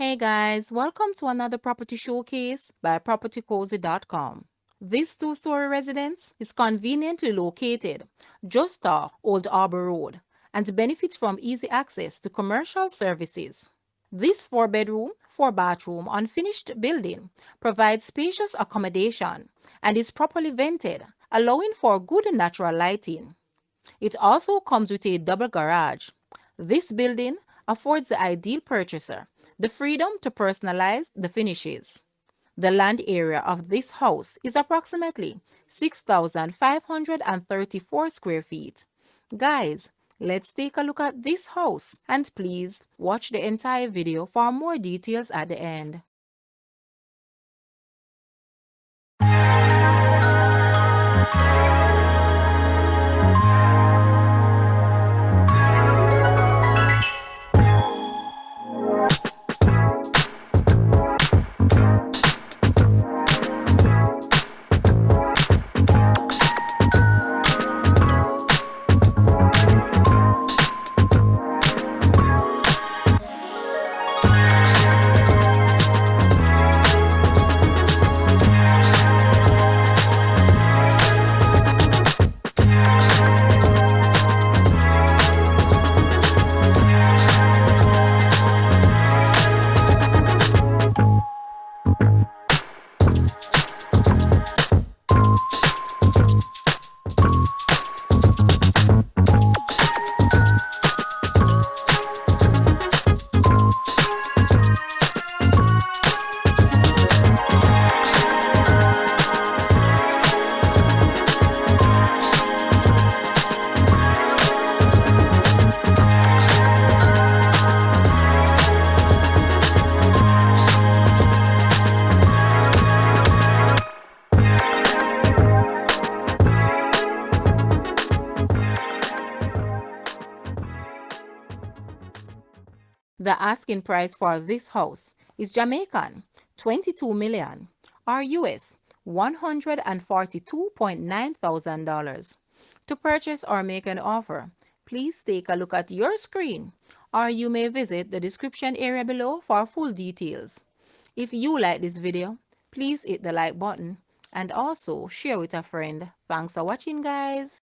Hey guys, welcome to another property showcase by propertycozy.com. This two-story residence is conveniently located just off Old Harbour Road and benefits from easy access to commercial services. This 4-bedroom, 4-bathroom unfinished building provides spacious accommodation and is properly vented, allowing for good natural lighting. It also comes with a double garage. This building affords the ideal purchaser the freedom to personalize the finishes. The land area of this house is approximately 6,534 square feet. Guys, let's take a look at this house and please watch the entire video for more details at the end. The asking price for this house is Jamaican 22 million or US $142,900. To purchase or make an offer, please take a look at your screen or you may visit the description area below for full details. If you like this video, please hit the like button and also share with a friend. Thanks for watching, guys.